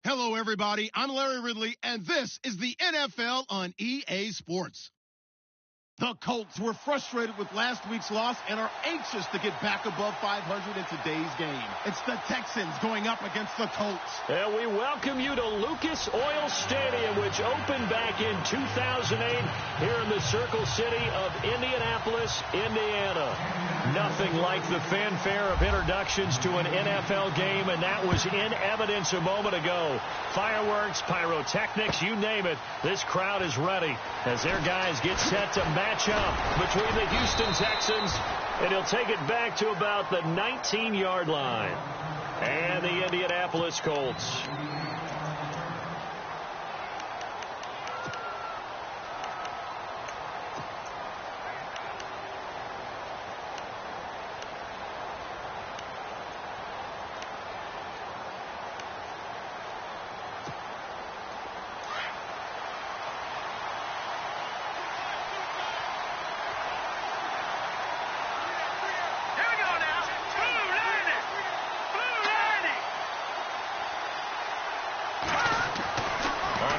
Hello, everybody. I'm Larry Ridley, and this is the NFL on EA Sports. The Colts were frustrated with last week's loss and are anxious to get back above 500 in today's game. It's the Texans going up against the Colts. And we welcome you to Lucas Oil Stadium, which opened back in 2008 here in the Circle City of Indianapolis, Indiana. Nothing like the fanfare of introductions to an NFL game, and that was in evidence a moment ago. Fireworks, pyrotechnics, you name it. This crowd is ready as their guys get set to match up between the Houston Texans, and he'll take it back to about the 19-yard line. And the Indianapolis Colts.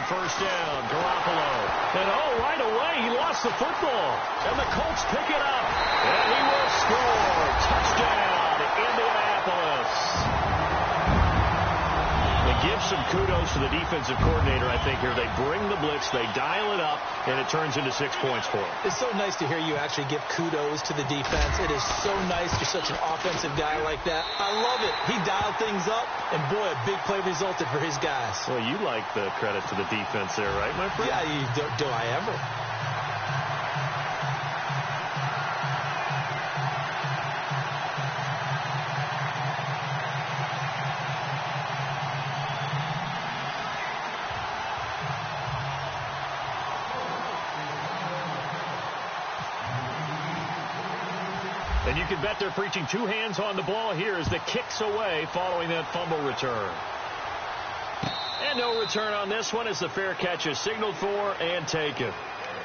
First down, Garoppolo. And right away, he lost the football. And the Colts pick it up. And he will score. Touchdown, Indianapolis. They give some kudos to the defensive coordinator, I think, here. They bring the blitz, they dial it up, and it turns into 6 points for him. It's so nice to hear you actually give kudos to the defense. It is so nice. You're such an offensive guy like that. I love it. He dialed things up, and boy, a big play resulted for his guys. Well, you like the credit to the defense there, right, my friend? Yeah, do I ever? And you can bet they're preaching two hands on the ball here as the kick's away following that fumble return. And no return on this one as the fair catch is signaled for and taken.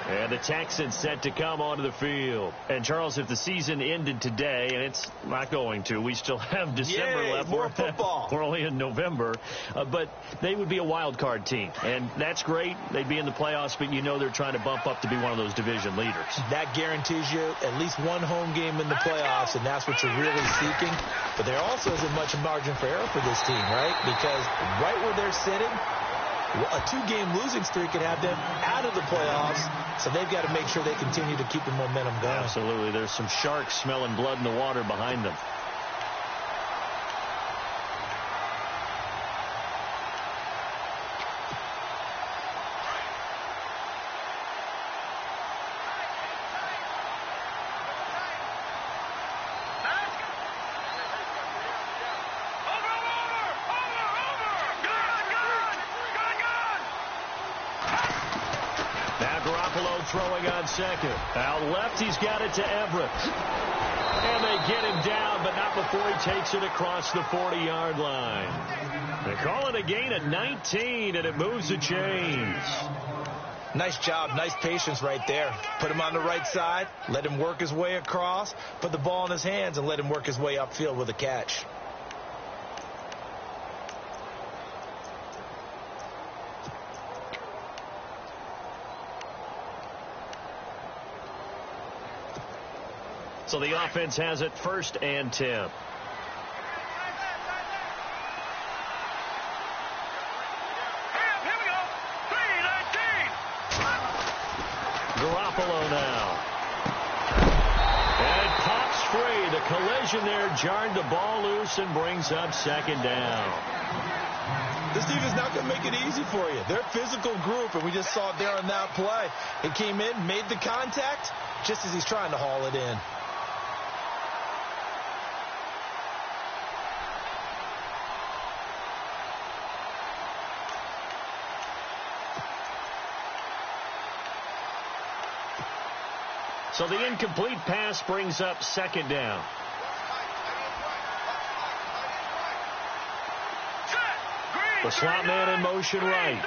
And the Texans set to come onto the field. And, Charles, if the season ended today, and it's not going to, we still have December left. More football. We're only in November. But they would be a wild card team. And that's great. They'd be in the playoffs, but you know they're trying to bump up to be one of those division leaders. That guarantees you at least one home game in the playoffs, and that's what you're really seeking. But there also isn't much margin for error for this team, right? Because right where they're sitting, a two-game losing streak could have them out of the playoffs, so they've got to make sure they continue to keep the momentum going. Absolutely. There's some sharks smelling blood in the water behind them. Throwing on second. Out left, he's got it to Everett. And they get him down, but not before he takes it across the 40-yard line. They call it a gain of 19, and it moves the chains. Nice job, nice patience right there. Put him on the right side, let him work his way across, put the ball in his hands, and let him work his way upfield with a catch. So the offense has it 1st and 10. Garoppolo now. And it pops free. The collision there jarred the ball loose and brings up 2nd down. This defense not going to make it easy for you. They're a physical group, and we just saw it there on that play. It came in, made the contact, just as he's trying to haul it in. So the incomplete pass brings up 2nd down. The slot man in motion right.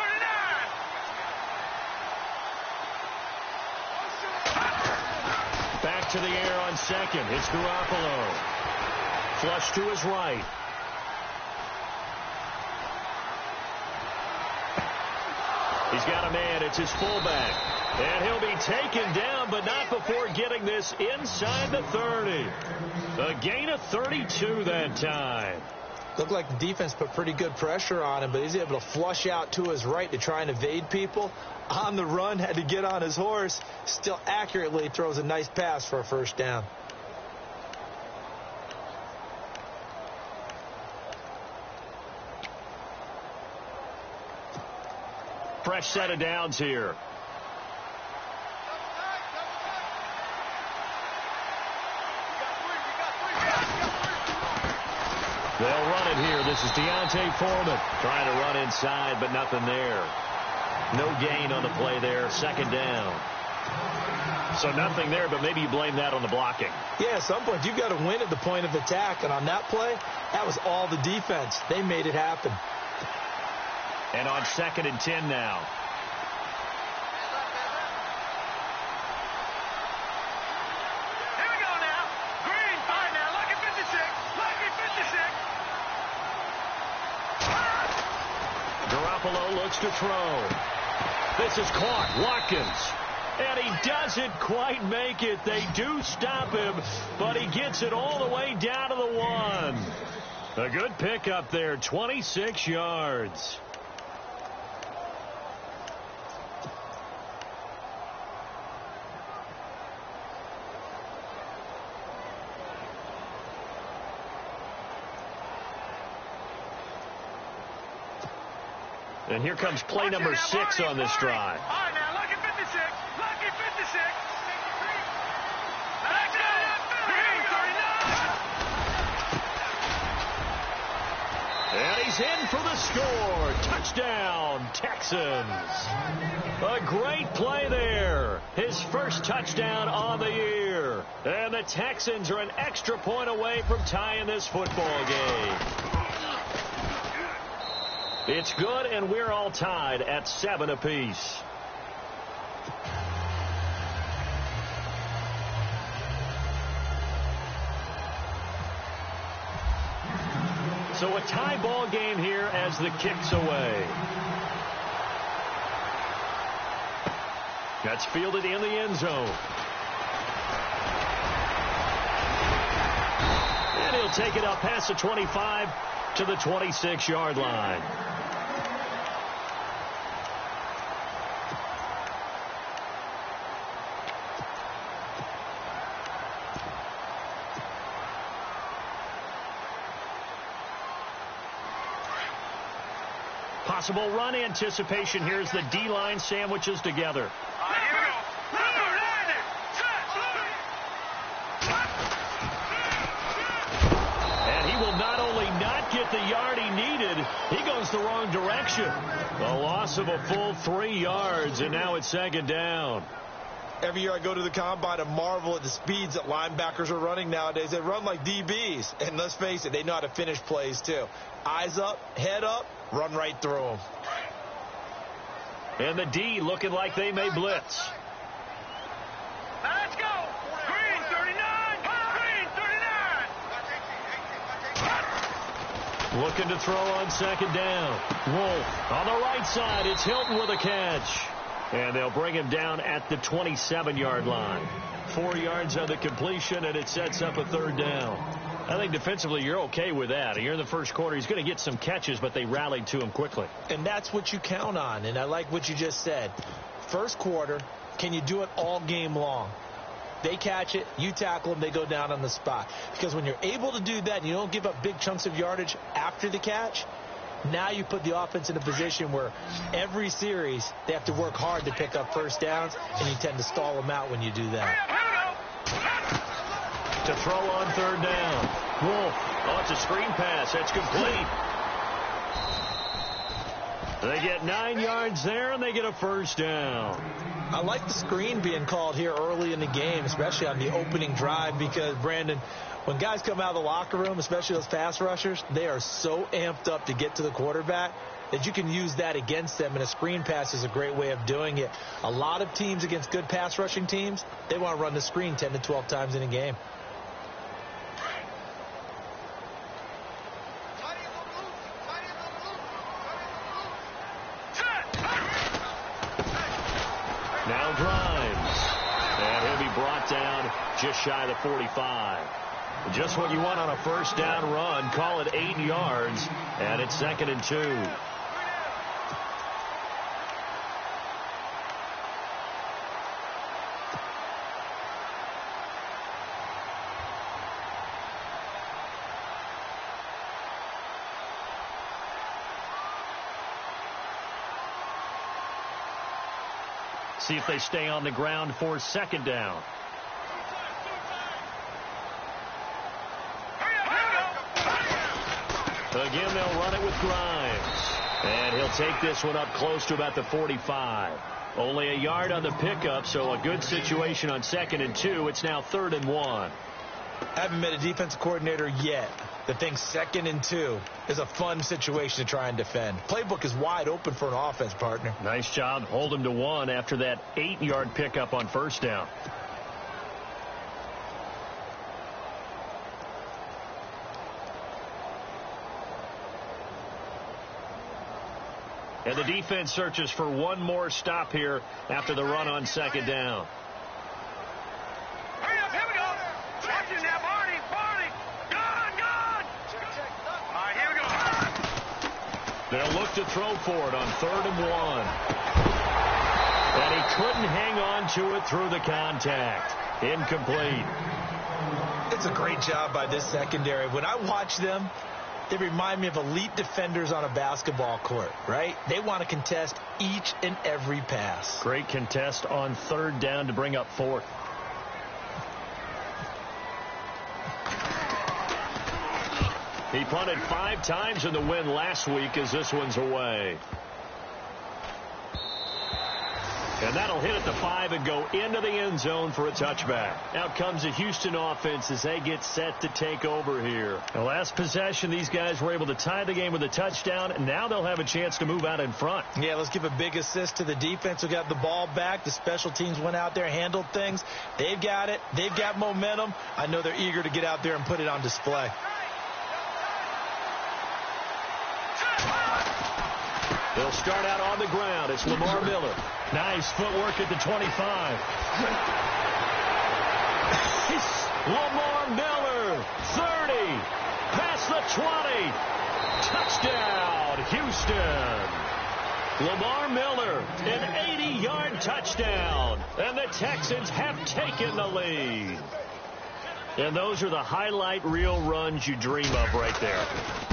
Back to the air on second. It's Garoppolo. Flush to his right. He's got a man. It's his fullback. And he'll be taken down, but not before getting this inside the 30. A gain of 32 that time. Looked like the defense put pretty good pressure on him, but he's able to flush out to his right to try and evade people. On the run, had to get on his horse. Still accurately throws a nice pass for a first down. Fresh set of downs here. They'll run it here. This is Deontay Foreman trying to run inside, but nothing there. No gain on the play there. Second down. So nothing there, but maybe you blame that on the blocking. Yeah, at some point you've got to win at the point of attack, and on that play, that was all the defense. They made it happen. And on 2nd and 10 now. Here we go now. Green, fine now. Lucky 56. Lucky 56. Garoppolo looks to throw. This is caught. Watkins. And he doesn't quite make it. They do stop him, but he gets it all the way down to the 1. A good pickup there. 26 yards. And here comes play number 6 on this drive. All right, now, lucky 56. Lucky 56. Let's go. Green, 39. And he's in for the score. Touchdown, Texans. A great play there. His first touchdown on the year. And the Texans are an extra point away from tying this football game. It's good, and we're all tied at 7 apiece. So a tie ball game here as the kick's away. That's fielded in the end zone. And he'll take it up past the 25 to the 26-yard line. Possible run anticipation. Here's the D-line sandwiches together. All right, here we go. And he will not only not get the yard he needed, he goes the wrong direction. A loss of a full 3 yards, and now it's 2nd down. Every year I go to the combine and marvel at the speeds that linebackers are running nowadays. They run like DBs. And let's face it, they know how to finish plays too. Eyes up, head up, run right through them. And the D looking like they may blitz. Now let's go. Green, 39. Green, 39. Looking to throw on 2nd down. Wolf on the right side. It's Hilton with a catch. And they'll bring him down at the 27-yard line. 4 yards on the completion, and it sets up a 3rd down. I think defensively you're okay with that. Here in the first quarter, he's going to get some catches, but they rallied to him quickly. And that's what you count on, and I like what you just said. First quarter, can you do it all game long? They catch it, you tackle them, they go down on the spot. Because when you're able to do that and you don't give up big chunks of yardage after the catch, now you put the offense in a position where every series they have to work hard to pick up first downs, and you tend to stall them out when you do that. To throw on 3rd down. Wolf. Oh, it's a screen pass. That's complete. They get 9 yards there, and they get a first down. I like the screen being called here early in the game, especially on the opening drive, because, Brandon, when guys come out of the locker room, especially those pass rushers, they are so amped up to get to the quarterback that you can use that against them, and a screen pass is a great way of doing it. A lot of teams against good pass rushing teams, they want to run the screen 10 to 12 times in a game. just shy of the 45. Just what you want on a first down run. Call it 8 yards, and it's 2nd and 2. See if they stay on the ground for 2nd down. Again, they'll run it with Grimes. And he'll take this one up close to about the 45. Only a yard on the pickup, so a good situation on 2nd and 2. It's now 3rd and 1. Haven't met a defensive coordinator yet that thinks 2nd and 2 is a fun situation to try and defend. Playbook is wide open for an offense, partner. Nice job. Hold him to 1 after that 8-yard pickup on first down. And the defense searches for one more stop here after the run on 2nd down. Hurry up, here we go. Watch it now, Barney. Gone. All right, here we go. They'll look to throw for it on 3rd and 1. And he couldn't hang on to it through the contact. Incomplete. It's a great job by this secondary. When I watch them, they remind me of elite defenders on a basketball court, right? They want to contest each and every pass. Great contest on 3rd down to bring up 4th. He punted 5 times in the win last week as this one's away. And that'll hit at the 5 and go into the end zone for a touchback. Out comes the Houston offense as they get set to take over here. The last possession, these guys were able to tie the game with a touchdown, and now they'll have a chance to move out in front. Yeah, let's give a big assist to the defense who got the ball back. The special teams went out there, handled things. They've got it. They've got momentum. I know they're eager to get out there and put it on display. They'll start out on the ground. It's Lamar Miller. Nice footwork at the 25. Lamar Miller, 30, past the 20. Touchdown, Houston. Lamar Miller, an 80-yard touchdown. And the Texans have taken the lead. And those are the highlight reel runs you dream of right there.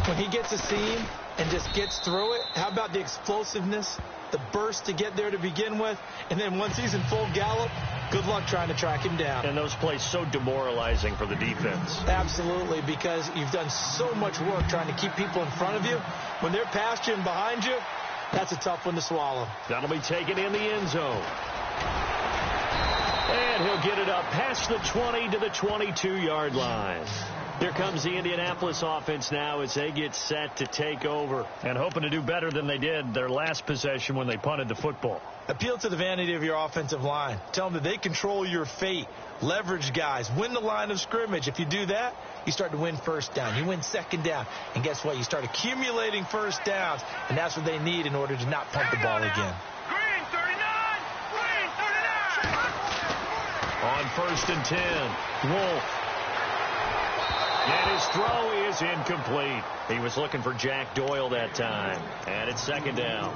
When he gets a seam and just gets through it, how about the explosiveness, the burst to get there to begin with, and then once he's in full gallop, good luck trying to track him down. And those plays so demoralizing for the defense. Absolutely, because you've done so much work trying to keep people in front of you. When they're past you and behind you, that's a tough one to swallow. That'll be taken in the end zone. And he'll get it up past the 20 to the 22-yard line. Here comes the Indianapolis offense now as they get set to take over and hoping to do better than they did their last possession when they punted the football. Appeal to the vanity of your offensive line. Tell them that they control your fate. Leverage guys. Win the line of scrimmage. If you do that, you start to win first down. You win 2nd down. And guess what? You start accumulating first downs, and that's what they need in order to not punt the ball again. Green 39. On 1st and 10, Wolf. And his throw is incomplete. He was looking for Jack Doyle that time. And it's 2nd down.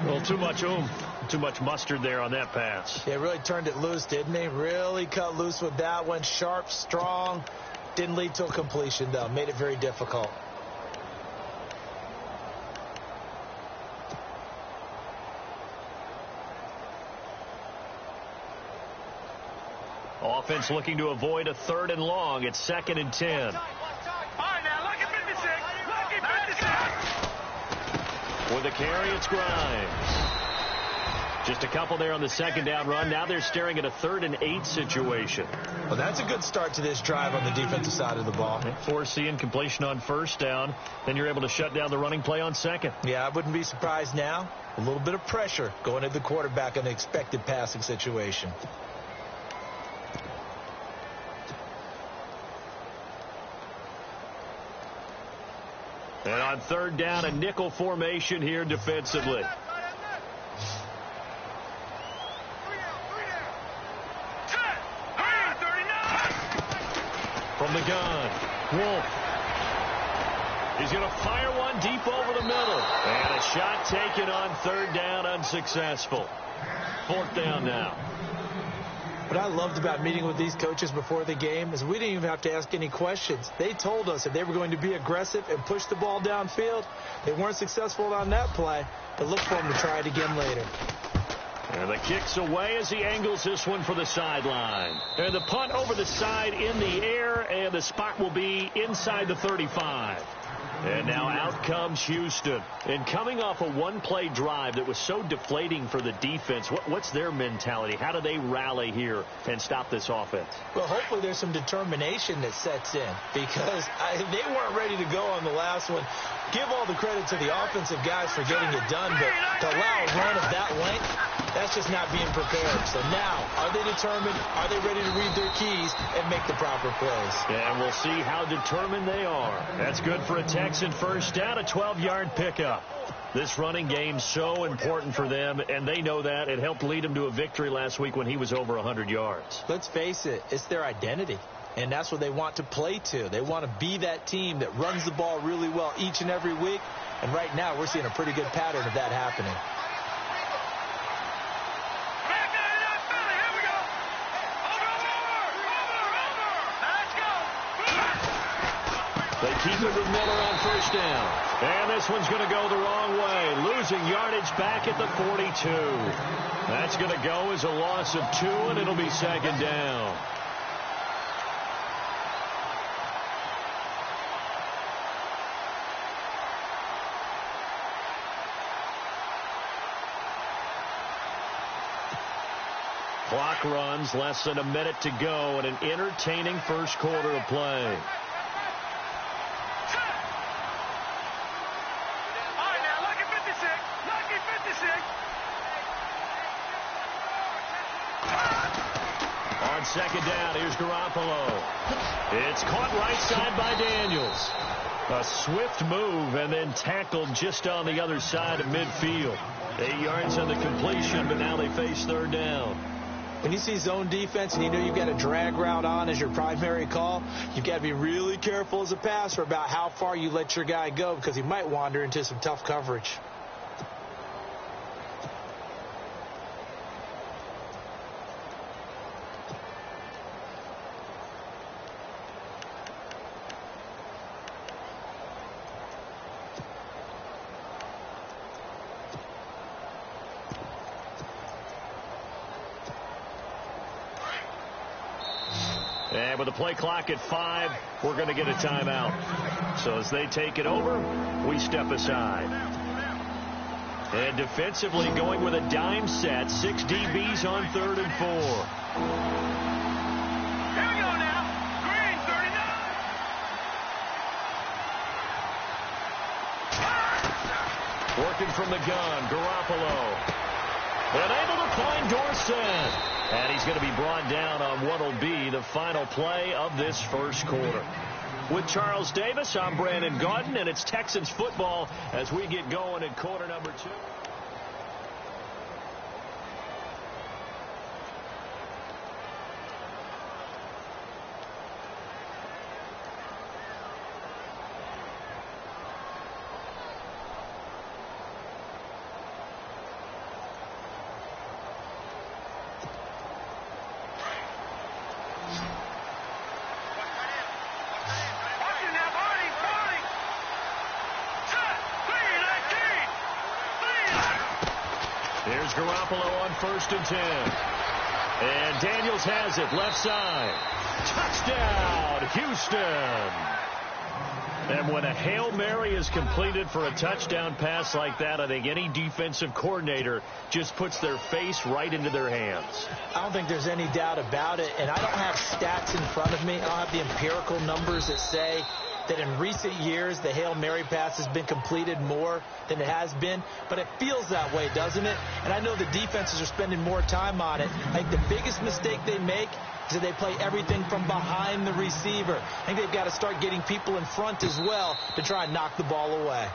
Well, too much mustard there on that pass. Yeah, really turned it loose, didn't he? Really cut loose with that one. Sharp, strong. Didn't lead to a completion, though. Made it very difficult. Offense looking to avoid a 3rd and long. It's 2nd and 10. All right, now, look at 56. Look at 56. For the carry, it's Grimes. Just a couple there on the 2nd down run. Now they're staring at a 3rd and 8 situation. Well, that's a good start to this drive on the defensive side of the ball. Force the incompletion on 1st down. Then you're able to shut down the running play on 2nd. Yeah, I wouldn't be surprised now. A little bit of pressure going at the quarterback in the expected passing situation. And on 3rd down, a nickel formation here defensively. Wolf. He's going to fire one deep over the middle. And a shot taken on third down, unsuccessful. Fourth down now. What I loved about meeting with these coaches before the game is we didn't even have to ask any questions. They told us that they were going to be aggressive and push the ball downfield. They weren't successful on that play, but look for them to try it again later. And the kick's away as he angles this one for the sideline. And the punt over the side in the air, and the spot will be inside the 35. And now out comes Houston. And coming off a one-play drive that was so deflating for the defense, what's their mentality? How do they rally here and stop this offense? Well, hopefully there's some determination that sets in because they weren't ready to go on the last one. Give all the credit to the offensive guys for getting it done, but to allow a run of that length, that's just not being prepared. So now, are they determined? Are they ready to read their keys and make the proper plays? And we'll see how determined they are. That's good for a Texan first down, a 12-yard pickup. This running game so important for them, and they know that. It helped lead them to a victory last week when he was over 100 yards. Let's face it, it's their identity. And that's what they want to play to. They want to be that team that runs the ball really well each and every week. And right now, we're seeing a pretty good pattern of that happening. They keep it with Miller on first down. And this one's going to go the wrong way. Losing yardage back at the 42. That's going to go as a loss of 2, and it'll be second down. Clock runs, less than a minute to go, and an entertaining first quarter of play. On second down, here's Garoppolo. It's caught right side by Daniels. A swift move and then tackled just on the other side of midfield. 8 yards on the completion, but now they face third down. When you see zone defense and you know you've got a drag route on as your primary call, you've got to be really careful as a passer about how far you let your guy go because he might wander into some tough coverage. And with the play clock at 5, we're going to get a timeout. So as they take it over, we step aside. And defensively going with a dime set, 6 DBs on 3rd and 4. Here we go now. Green, 39. Working from the gun, Garoppolo. And able to find Dorsett. And he's going to be brought down on what will be the final play of this first quarter. With Charles Davis, I'm Brandon Gaudin, and it's Texans football as we get going in quarter number 2. Here's Garoppolo on 1st and 10. And Daniels has it, left side. Touchdown, Houston. And when a Hail Mary is completed for a touchdown pass like that, I think any defensive coordinator just puts their face right into their hands. I don't think there's any doubt about it, and I don't have stats in front of me. I don't have the empirical numbers that say that in recent years the Hail Mary pass has been completed more than it has been, but it feels that way, doesn't it? And I know the defenses are spending more time on it. I think the biggest mistake they make is that they play everything from behind the receiver. I think they've got to start getting people in front as well to try and knock the ball away.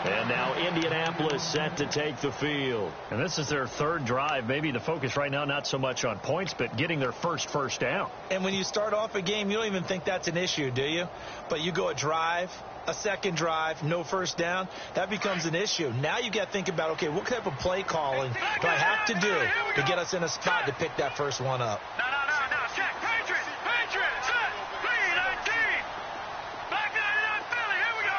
And now Indianapolis set to take the field. And this is their third drive. Maybe the focus right now not so much on points, but getting their first down. And when you start off a game, you don't even think that's an issue, do you? But you go a drive, a second drive, no first down, that becomes an issue. Now you got to think about, okay, what type of play calling do I have to do to get us in a spot to pick that first one up? No, check. Patriots, set, 3-19. Back 99 Philly, here we go.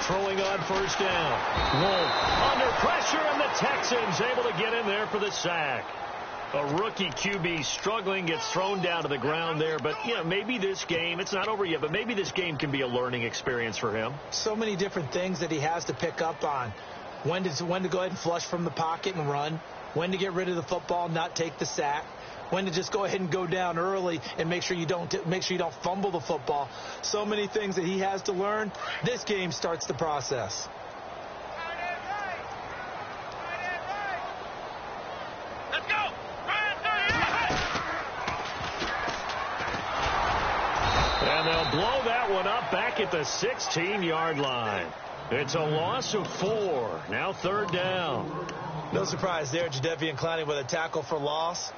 Throwing on first down. Wolf under pressure, and the Texans able to get in there for the sack. A rookie QB struggling, gets thrown down to the ground there. But, you know, maybe this game, it's not over yet, but maybe this game can be a learning experience for him. So many different things that he has to pick up on. When to go ahead and flush from the pocket and run. When to get rid of the football and not take the sack. When to just go ahead and go down early and make sure you don't fumble the football. So many things that he has to learn. This game starts the process. Let's go. And they'll blow that one up back at the 16-yard line. It's a loss of 4. Now third down. No surprise there, Jadeveon Clowney with a tackle for loss.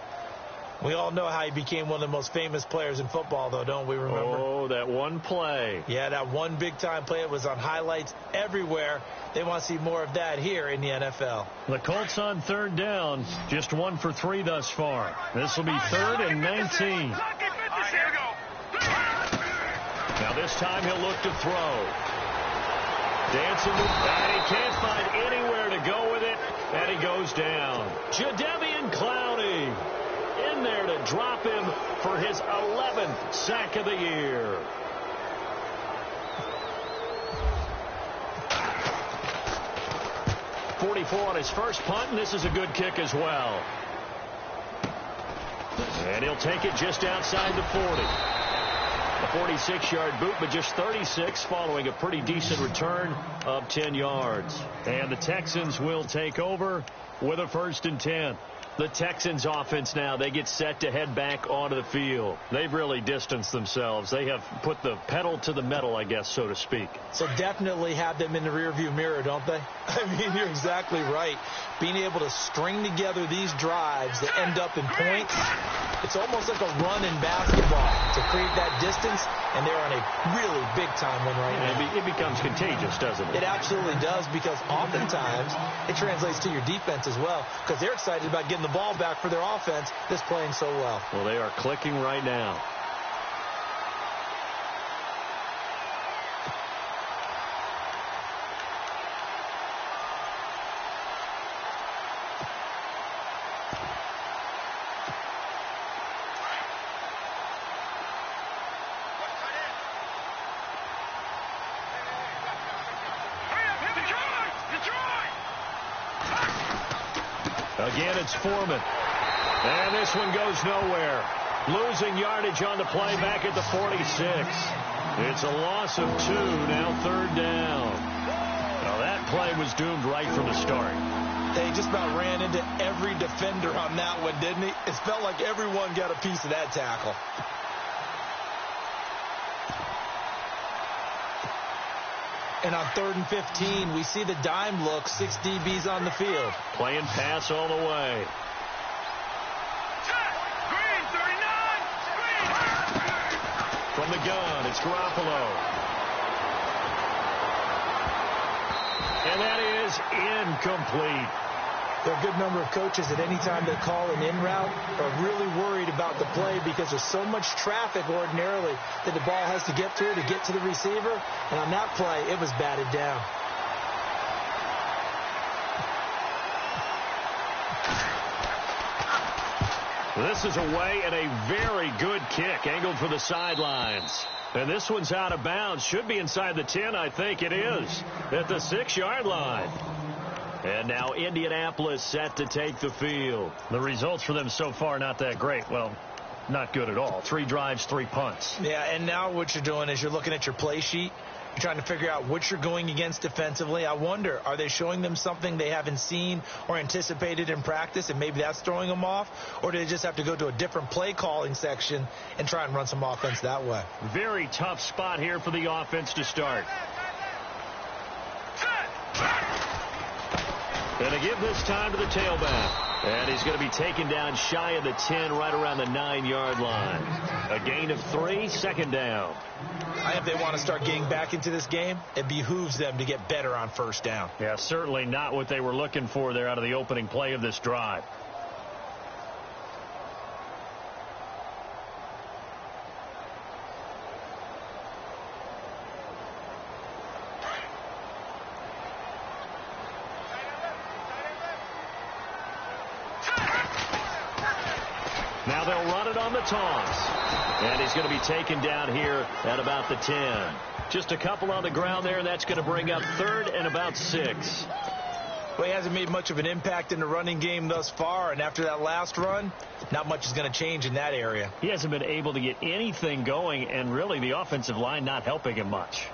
We all know how he became one of the most famous players in football, though, don't we remember? Oh, that one play. Yeah, that one big-time play. It was on highlights everywhere. They want to see more of that here in the NFL. The Colts on third down, just 1 for 3 thus far. This will be 3rd and 19. Now this time he'll look to throw. Dancing with that. He can't find anywhere to go with it, and he goes down. Jadeveon Clowney in there to drop him for his 11th sack of the year. .44 on his first punt, and this is a good kick as well. And he'll take it just outside the 40. A 46-yard boot, but just 36 following a pretty decent return of 10 yards. And the Texans will take over with a 1st and 10. The Texans offense now, they get set to head back onto the field. They've really distanced themselves. They have put the pedal to the metal, I guess, so to speak. So definitely have them in the rearview mirror, don't they? I mean, you're exactly right. Being able to string together these drives that end up in points, it's almost like a run in basketball to create that distance, and they're on a really big-time one right now. It becomes contagious, doesn't it? It absolutely does, because oftentimes it translates to your defense as well, because they're excited about getting the ball back for their offense that's playing so well. Well, they are clicking right now. Again, it's Foreman. And this one goes nowhere. Losing yardage on the play back at the 46. It's a loss of 2, now 3rd down. Now that play was doomed right from the start. They just about ran into every defender on that one, didn't he? It felt like everyone got a piece of that tackle. And on 3rd and 15, we see the dime look, 6 DBs on the field. Playing pass all the way. Green, 39. From the gun, it's Garoppolo. And that is incomplete. There are a good number of coaches at any time they call an in route are really worried about the play because there's so much traffic ordinarily that the ball has to get to the receiver. And on that play, it was batted down. This is away and a very good kick angled for the sidelines. And this one's out of bounds. Should be inside the 10, I think it is, at the 6-yard line. And now Indianapolis set to take the field. The results for them so far not that great. Well, not good at all. 3 drives, 3 punts. Yeah, and now what you're doing is you're looking at your play sheet. You're trying to figure out what you're going against defensively. I wonder, are they showing them something they haven't seen or anticipated in practice, and maybe that's throwing them off? Or do they just have to go to a different play calling section and try and run some offense that way? Very tough spot here for the offense to start. Going to give this time to the tailback. And he's going to be taken down shy of the 10, right around the 9-yard line. A gain of 3, second down. If they want to start getting back into this game, it behooves them to get better on first down. Yeah, certainly not what they were looking for there out of the opening play of this drive. Now they'll run it on the toss. And he's going to be taken down here at about the 10. Just a couple on the ground there, and that's going to bring up 3rd and about 6. Well, he hasn't made much of an impact in the running game thus far, and after that last run, not much is going to change in that area. He hasn't been able to get anything going, and really the offensive line not helping him much.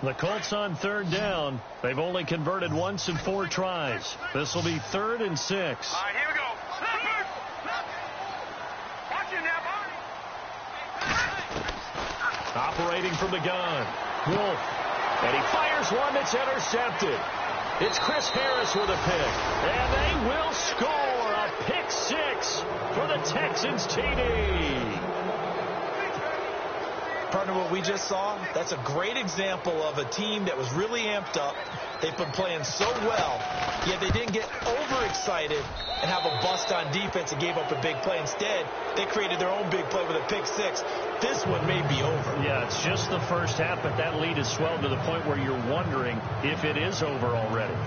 The Colts on 3rd down. They've only converted once in 4 tries. This will be 3rd and 6. All right, here we go. Watch it now, Barney. Operating from the gun. Wolf. And he fires one that's intercepted. It's Chris Harris with a pick. And they will score a pick 6 for the Texans TD. Partner, what we just saw, that's a great example of a team that was really amped up. They've been playing so well, yet they didn't get overexcited and have a bust on defense and gave up a big play. Instead, they created their own big play with a pick 6. This one may be over. Yeah, it's just the first half, but that lead has swelled to the point where you're wondering if it is over already.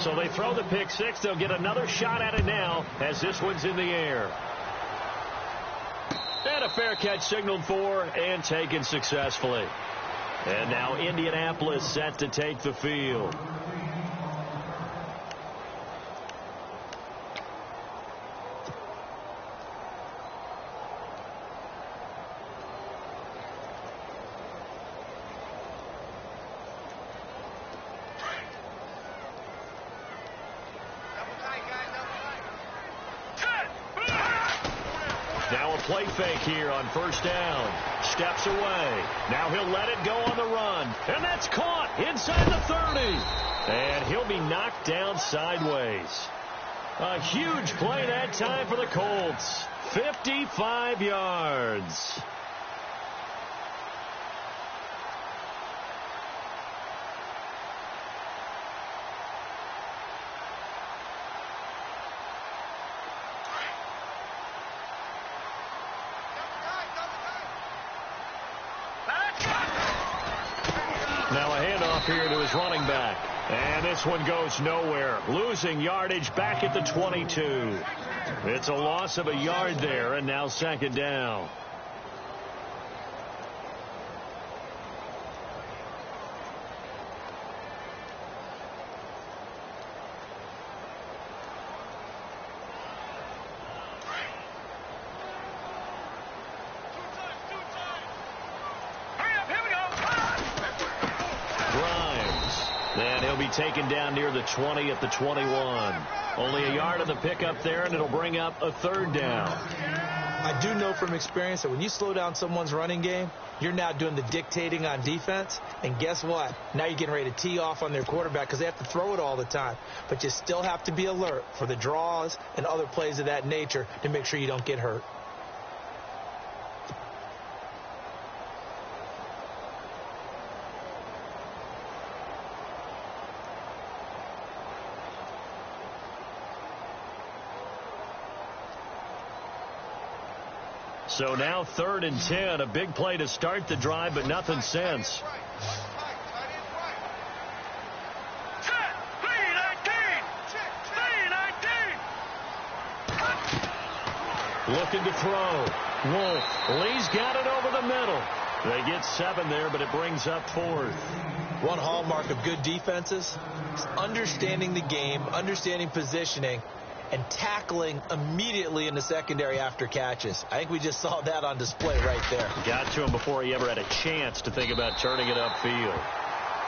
So they throw the pick 6. They'll get another shot at it now as this one's in the air. And a fair catch signaled for and taken successfully. And now Indianapolis set to take the field. Now a play fake here on 1st down. Steps away. Now he'll let it go on the run. And that's caught inside the 30. And he'll be knocked down sideways. A huge play that time for the Colts. 55 yards. Now a handoff here to his running back. And this one goes nowhere. Losing yardage back at the 22. It's a loss of a yard there, and now 2nd down. Taken down near the 20 at the 21. Only a yard on the pickup there, and it'll bring up a 3rd down. I do know from experience that when you slow down someone's running game, you're now doing the dictating on defense. And guess what? Now you're getting ready to tee off on their quarterback because they have to throw it all the time. But you still have to be alert for the draws and other plays of that nature to make sure you don't get hurt. So now 3rd and 10, a big play to start the drive, but nothing since. looking to throw. Wolf. Lee's got it over the middle. They get 7 there, but it brings up 4th. One hallmark of good defenses is understanding the game, understanding positioning, and tackling immediately in the secondary after catches. I think we just saw that on display right there. Got to him before he ever had a chance to think about turning it upfield.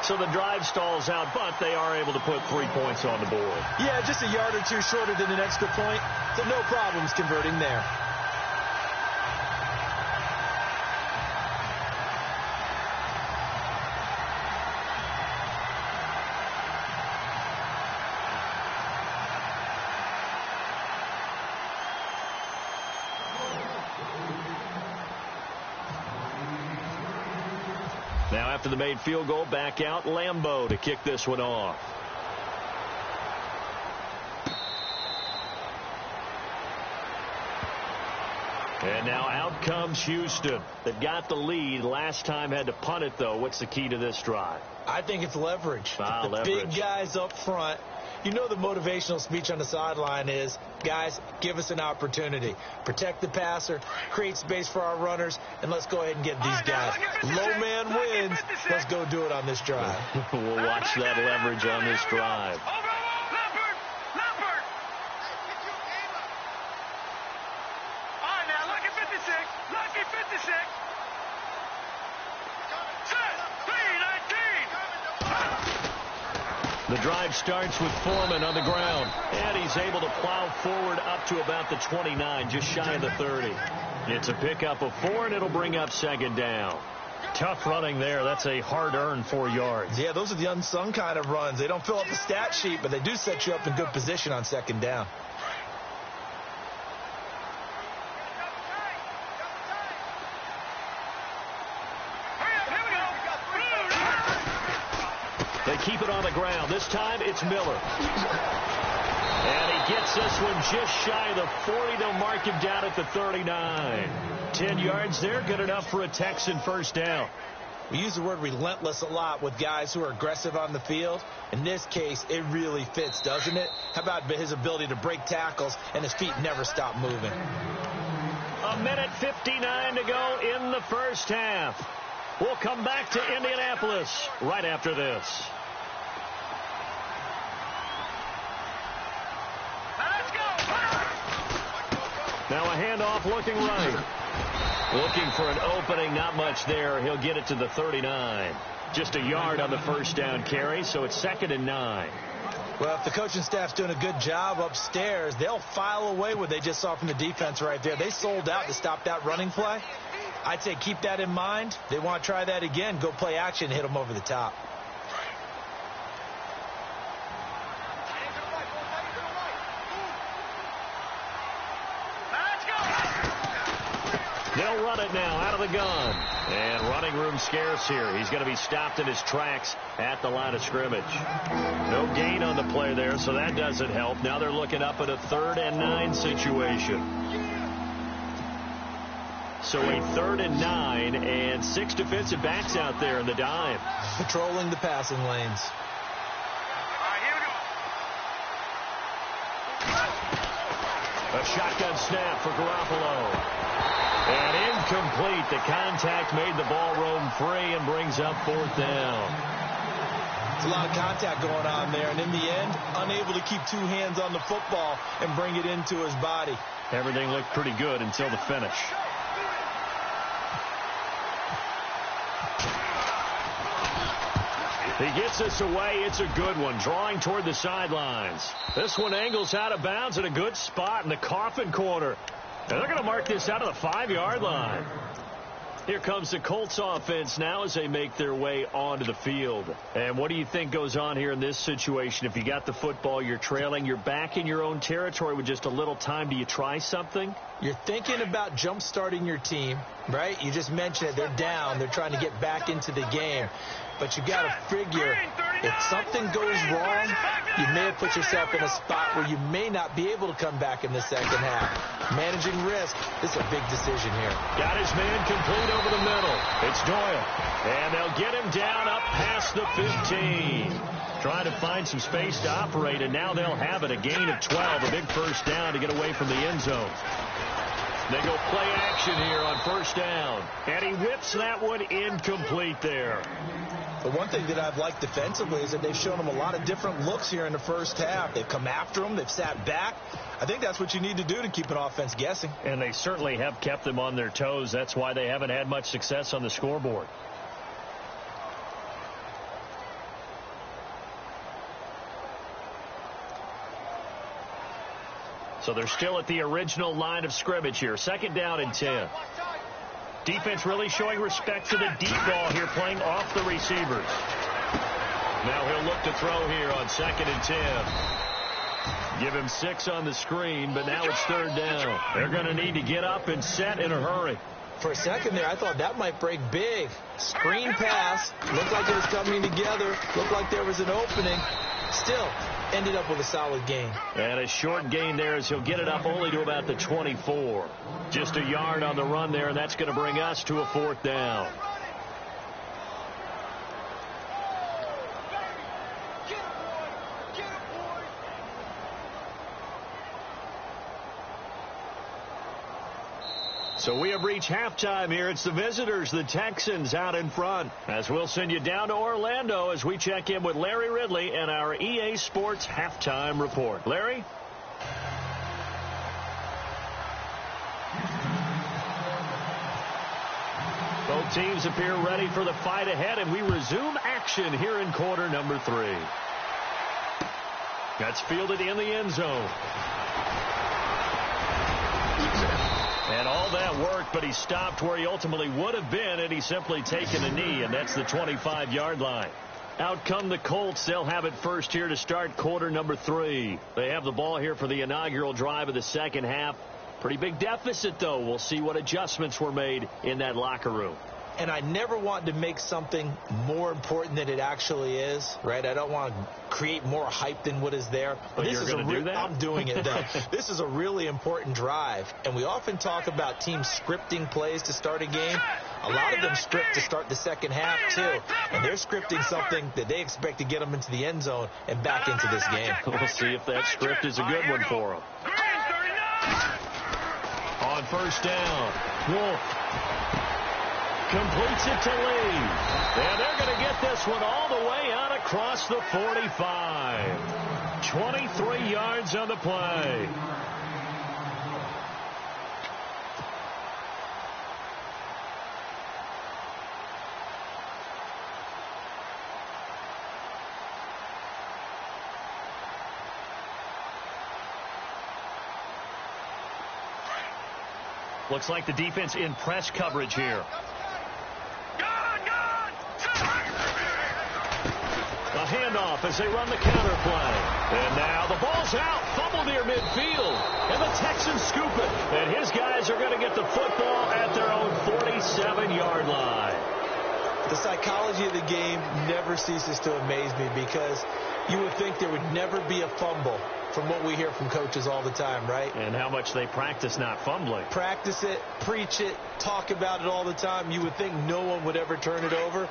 So the drive stalls out, but they are able to put 3 points on the board. Yeah, just a yard or two shorter than an extra point, so no problems converting there. Now after the made field goal, back out Lambeau to kick this one off. And now out comes Houston. They've got the lead. Last time had to punt it, though. What's the key to this drive? I think it's leverage. Leverage. Big guys up front. You know the motivational speech on the sideline is, guys, give us an opportunity. Protect the passer, create space for our runners, and let's go ahead and get these guys. Low man wins. Let's go do it on this drive. We'll watch that leverage on this drive. The drive starts with Foreman on the ground, and he's able to plow forward up to about the 29, just shy of the 30. It's a pickup of 4, and it'll bring up 2nd down. Tough running there. That's a hard-earned 4 yards. Yeah, those are the unsung kind of runs. They don't fill up the stat sheet, but they do set you up in good position on 2nd down. They keep it on the ground. This time it's Miller. And he gets this one just shy of the 40. They'll mark him down at the 39. 10 yards there, good enough for a Texan 1st down. We use the word relentless a lot with guys who are aggressive on the field. In this case, it really fits, doesn't it? How about his ability to break tackles and his feet never stop moving? 1:59 to go in the 1st half. We'll come back to Indianapolis right after this. Now a handoff looking right. Looking for an opening, not much there. He'll get it to the 39. Just a yard on the 1st down carry, so it's 2nd and 9. Well, if the coaching staff's doing a good job upstairs, they'll file away what they just saw from the defense right there. They sold out to stop that running play. I'd say keep that in mind. They want to try that again. Go play action, hit them over the top. They'll run it now out of the gun. And running room scarce here. He's going to be stopped in his tracks at the line of scrimmage. No gain on the play there, so that doesn't help. Now they're looking up at a 3rd and 9 situation. So a 3rd and 9 and 6 defensive backs out there in the dime. Patrolling the passing lanes. A shotgun snap for Garoppolo. And incomplete. The contact made the ball roam free and brings up 4th down. There's a lot of contact going on there, and in the end, unable to keep 2 hands on the football and bring it into his body. Everything looked pretty good until the finish. He gets this away. It's a good one. Drawing toward the sidelines. This one angles out of bounds at a good spot in the coffin corner. And they're going to mark this out of the 5-yard line. Here comes the Colts offense now as they make their way onto the field. And what do you think goes on here in this situation? If you got the football, you're trailing, you're back in your own territory with just a little time. Do you try something? You're thinking about jump-starting your team, right? You just mentioned it. They're down. They're trying to get back into the game. But you got to figure if something goes wrong, you may have put yourself in a spot where you may not be able to come back in the 2nd half. Managing risk is a big decision here. Got his man complete over the middle. It's Doyle. And they'll get him down up past the 15. Trying to find some space to operate, and now they'll have it. A gain of 12, a big 1st down to get away from the end zone. They go play action here on first down. And he whips that one incomplete there. The one thing that I've liked defensively is that they've shown him a lot of different looks here in the first half. They've come after him. They've sat back. I think that's what you need to do to keep an offense guessing. And they certainly have kept them on their toes. That's why they haven't had much success on the scoreboard. So they're still at the original line of scrimmage here. Second down and 10. Defense really showing respect to the deep ball here, playing off the receivers. Now he'll look to throw here on second and 10. Give him 6 on the screen, but now it's third down. They're going to need to get up and set in a hurry. For a second there, I thought that might break big. Screen pass. Looked like it was coming together. Looked like there was an opening. Still ended up with a solid gain. And a short gain there as he'll get it up only to about the 24. Just a yard on the run there, and that's going to bring us to a fourth down. So we have reached halftime here. It's the visitors, the Texans, out in front. As we'll send you down to Orlando as we check in with Larry Ridley and our EA Sports halftime report. Larry? Both teams appear ready for the fight ahead, and we resume action here in quarter number 3. That's fielded in the end zone. And all that worked, but he stopped where he ultimately would have been had he simply taken a knee, and that's the 25-yard line. Out come the Colts. They'll have it first here to start quarter number 3. They have the ball here for the inaugural drive of the second half. Pretty big deficit, though. We'll see what adjustments were made in that locker room. And I never want to make something more important than it actually is, right? I don't want to create more hype than what is there. But you're going to do that? I'm doing it, though. This is a really important drive. And we often talk about teams scripting plays to start a game. A lot of them script to start the second half, too. And they're scripting something that they expect to get them into the end zone and back into this game. We'll see if that script is a good one for them. On first down, Wolf completes it to Lee. And they're going to get this one all the way out across the 45. 23 yards on the play. Looks like the defense in press coverage here. A handoff as they run the counter play. And now the ball's out. Fumble near midfield. And the Texans scoop it. And his guys are going to get the football at their own 47-yard line. The psychology of the game never ceases to amaze me because you would think there would never be a fumble from what we hear from coaches all the time, right? And how much they practice not fumbling. Practice it, preach it, talk about it all the time. You would think no one would ever turn it over.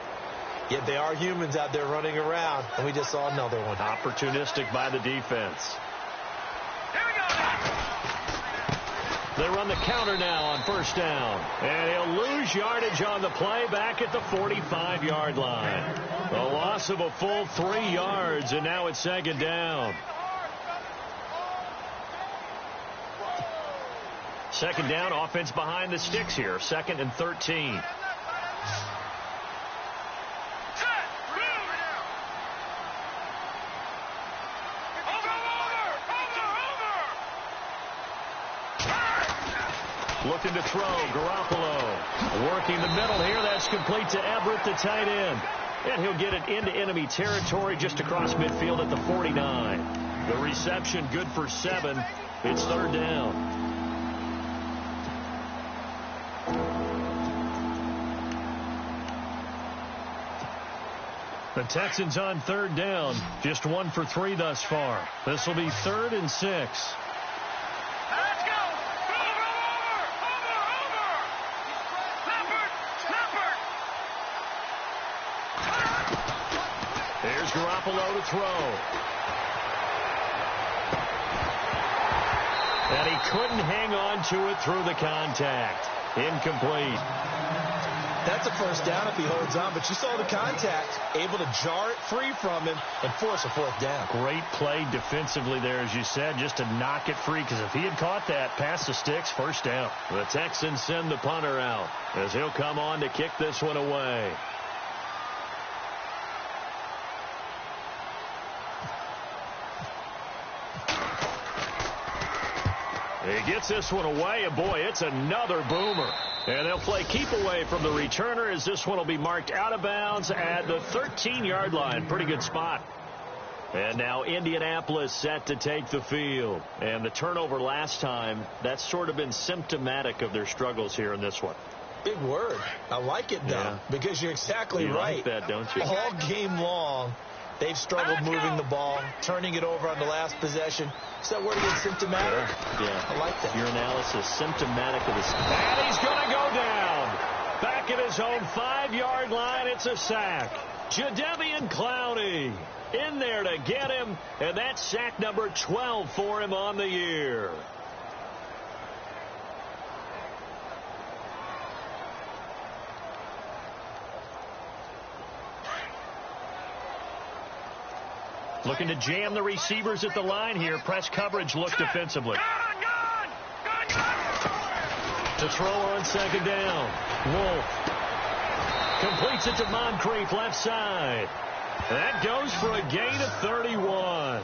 Yet they are humans out there running around, and we just saw another one. Opportunistic by the defense. They run the counter now on first down. And he'll lose yardage on the play back at the 45-yard line. A loss of a full 3 yards, and now it's second down. Second down, offense behind the sticks here. Second and 13. Looking to throw, Garoppolo. Working the middle here, that's complete to Everett, the tight end. And he'll get it into enemy territory just across midfield at the 49. The reception good for 7. It's third down. The Texans on third down. Just 1 for 3 thus far. This will be 3rd and 6. Let's go! Here's Garoppolo to throw. And he couldn't hang on to it through the contact. Incomplete. That's a first down if he holds on, but you saw the contact, able to jar it free from him and force a fourth down. Great play defensively there, as you said, just to knock it free, because if he had caught that, past the sticks, first down. The Texans send the punter out as he'll come on to kick this one away. He gets this one away, and boy, it's another boomer. And they'll play keep away from the returner as this one will be marked out of bounds at the 13-yard line. Pretty good spot. And now Indianapolis set to take the field. And the turnover last time, that's sort of been symptomatic of their struggles here in this one. Big word. I like it, though, because you're exactly right. You like that, don't you? All game long, they've struggled moving the ball, turning it over on the last possession. Is that word again, symptomatic? Yeah. I like that. Your analysis, symptomatic of this. And he's going to go down. Back at his own 5-yard line, it's a sack. Jadeveon Clowney in there to get him, and that's sack number 12 for him on the year. Looking to jam the receivers at the line here. Press coverage look defensively. To throw on second down. Wolf completes it to Moncrief left side. That goes for a gain of 31.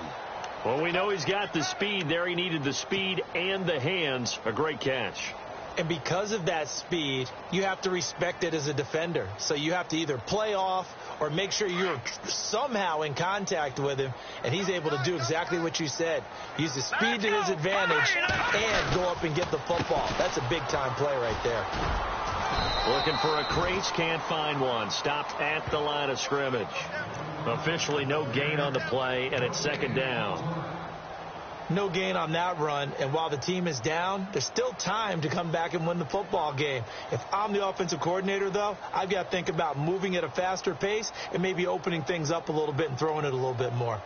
Well, we know he's got the speed there. He needed the speed and the hands. A great catch. And because of that speed, you have to respect it as a defender. So you have to either play off or make sure you're somehow in contact with him, and he's able to do exactly what you said. Use the speed to his advantage and go up and get the football. That's a big-time play right there. Looking for a crease, can't find one. Stopped at the line of scrimmage. Officially no gain on the play, and it's second down. No gain on that run, and while the team is down, there's still time to come back and win the football game. If I'm the offensive coordinator, though, I've got to think about moving at a faster pace and maybe opening things up a little bit and throwing it a little bit more.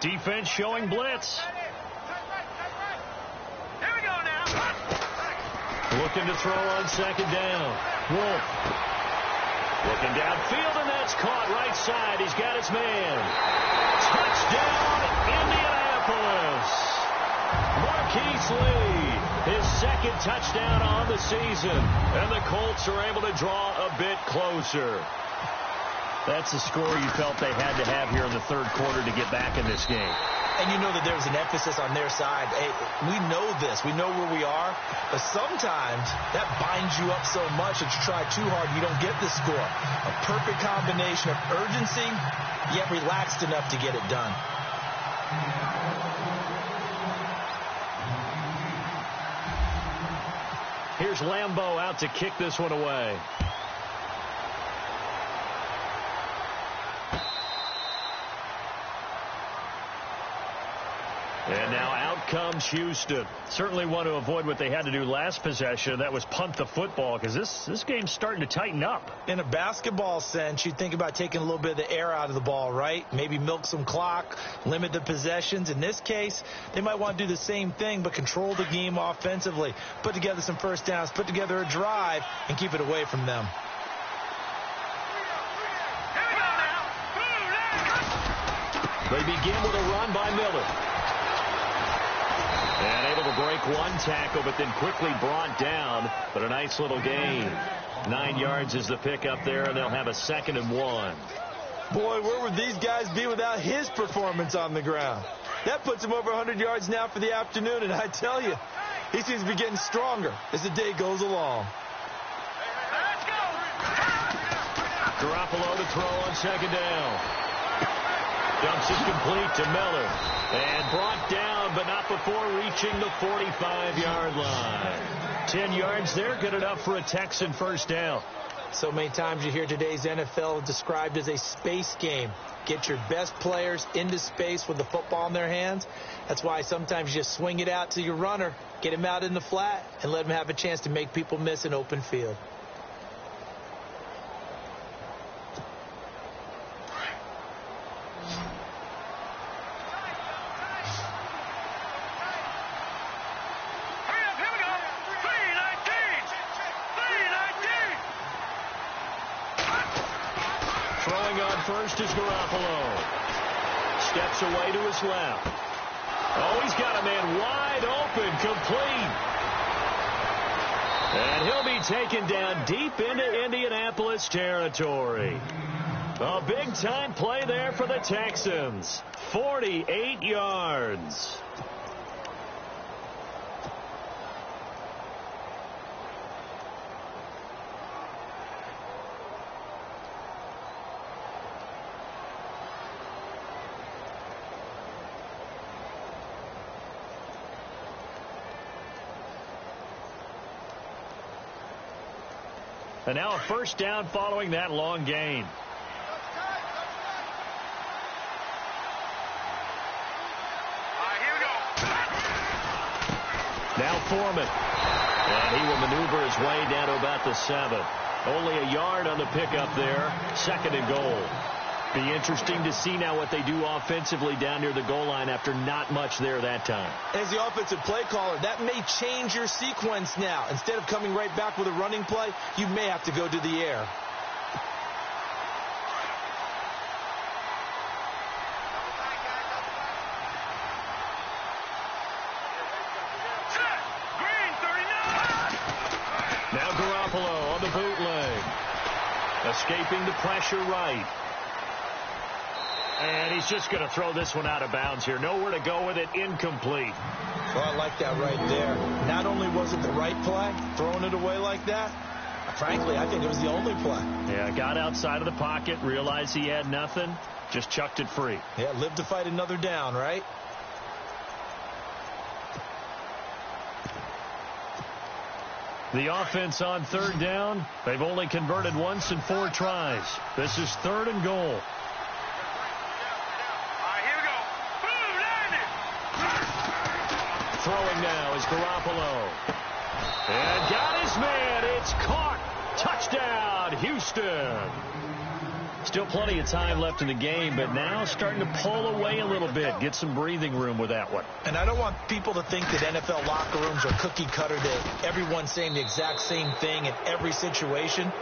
Defense showing blitz. Here we go now. Looking to throw on second down. Wolf. Looking downfield, and that's caught right side. He's got his man. Touchdown, Indianapolis. Marquise Lee, his second touchdown on the season. And the Colts are able to draw a bit closer. That's the score you felt they had to have here in the third quarter to get back in this game. And you know that there was an emphasis on their side. Hey, we know this. We know where we are. But sometimes that binds you up so much that you try too hard, you don't get the score. A perfect combination of urgency, yet relaxed enough to get it done. Here's Lambeau out to kick this one away. And now out comes Houston. Certainly want to avoid what they had to do last possession. That was punt the football, because this game's starting to tighten up. In a basketball sense, you think about taking a little bit of the air out of the ball, right? Maybe milk some clock, limit the possessions. In this case, they might want to do the same thing, but control the game offensively. Put together some first downs, put together a drive, and keep it away from them. They begin with a run by Miller. And able to break one tackle, but then quickly brought down. But a nice little gain. 9 yards is the pickup there, and they'll have a 2nd and 1. Boy, where would these guys be without his performance on the ground? That puts him over 100 yards now for the afternoon, and I tell you, he seems to be getting stronger as the day goes along. Garoppolo to throw on second down. Dumps it complete to Miller. And brought down, but not before reaching the 45-yard line. 10 yards there, good enough for a Texan first down. So many times you hear today's NFL described as a space game. Get your best players into space with the football in their hands. That's why sometimes you just swing it out to your runner, get him out in the flat, and let him have a chance to make people miss an open field. Throwing on first is Garoppolo. Steps away to his left. Oh, he's got a man wide open, complete. And he'll be taken down deep into Indianapolis territory. A big-time play there for the Texans. 48 yards. And now a first down following that long gain. Here we go. Now Foreman. And he will maneuver his way down to about the 7. Only a yard on the pickup there. 2nd and goal. Be interesting to see now what they do offensively down near the goal line after not much there that time. As the offensive play caller, that may change your sequence now. Instead of coming right back with a running play, you may have to go to the air. Green 39. Now Garoppolo on the bootleg. Escaping the pressure right. And he's just going to throw this one out of bounds here. Nowhere to go with it. Incomplete. Well, I like that right there. Not only was it the right play, throwing it away like that, frankly, I think it was the only play. Yeah, got outside of the pocket, realized he had nothing, just chucked it free. Yeah, live to fight another down, right? The offense on 3rd down. They've only converted once in 4 tries. This is 3rd and goal. Throwing now is Garoppolo. And got his man. It's caught. Touchdown, Houston. Still plenty of time left in the game, but now starting to pull away a little bit. Get some breathing room with that one. And I don't want people to think that NFL locker rooms are cookie cutter, that everyone's saying the exact same thing in every situation.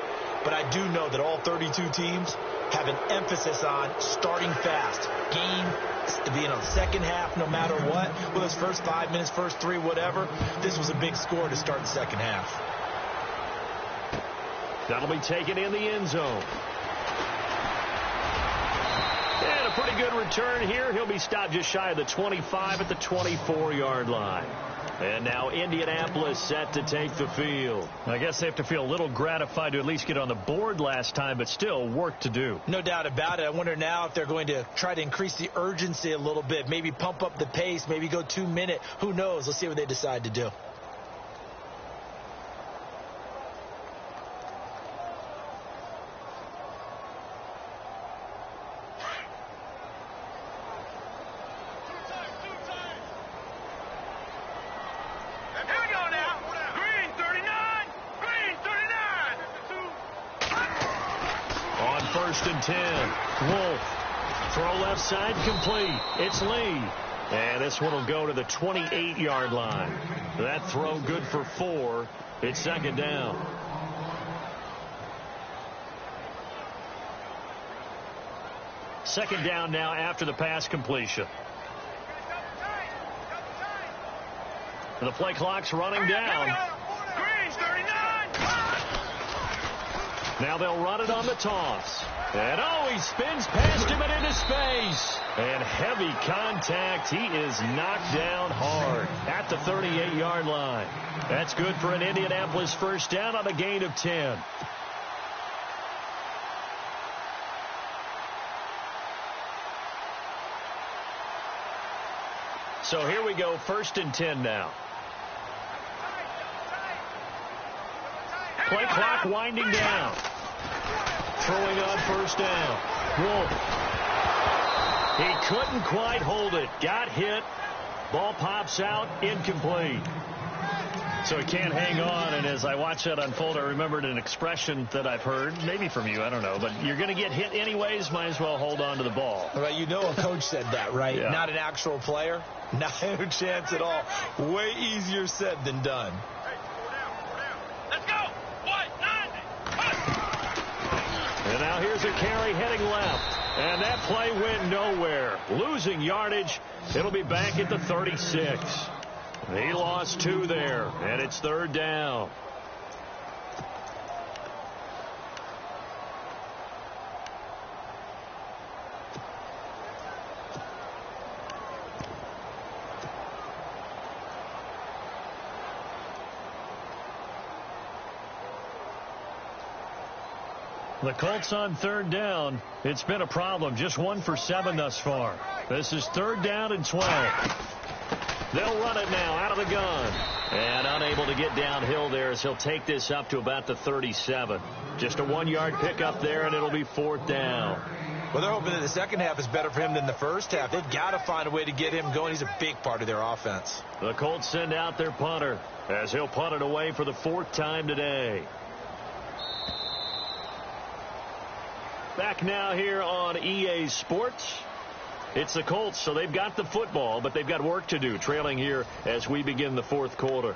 But I do know that all 32 teams have an emphasis on starting fast. Game to be in the second half no matter what. Whether it's first 5 minutes, first 3, whatever. This was a big score to start the second half. That'll be taken in the end zone. And a pretty good return here. He'll be stopped just shy of the 25 at the 24-yard line. And now Indianapolis set to take the field. I guess they have to feel a little gratified to at least get on the board last time, but still work to do. No doubt about it. I wonder now if they're going to try to increase the urgency a little bit, maybe pump up the pace, maybe go 2-minute. Who knows? Let's see what they decide to do. First and 10. Wolf. Throw left side complete. It's Lee. And this one will go to the 28-yard line. That throw good for 4. It's 2nd down. Second down now after the pass completion. The play clock's running down. Now they'll run it on the toss. And oh, he spins past him and into space. And heavy contact. He is knocked down hard at the 38-yard line. That's good for an Indianapolis first down on a gain of 10. So here we go, 1st and 10 now. Play clock winding down. Throwing on first down. Wolf. He couldn't quite hold it. Got hit. Ball pops out. Incomplete. So he can't hang on, and as I watch that unfold, I remembered an expression that I've heard, maybe from you, I don't know, but you're going to get hit anyways, might as well hold on to the ball. Right, you know a coach said that, right? Yeah. Not an actual player. Not a chance at all. Way easier said than done. Let's go. 190. And now Now here's a carry heading left. And that play went nowhere. Losing yardage. It'll be back at the 36. He lost 2 there, and it's 3rd down. The Colts on 3rd down. It's been a problem. Just 1 for 7 thus far. This is 3rd down and 12. They'll run it now out of the gun. And unable to get downhill there as he'll take this up to about the 37. Just a 1-yard pickup there, and it'll be 4th down. Well, they're hoping that the second half is better for him than the first half. They've got to find a way to get him going. He's a big part of their offense. The Colts send out their punter as he'll punt it away for the 4th time today. Back now here on EA Sports. It's the Colts, so they've got the football, but they've got work to do, trailing here as we begin the 4th quarter.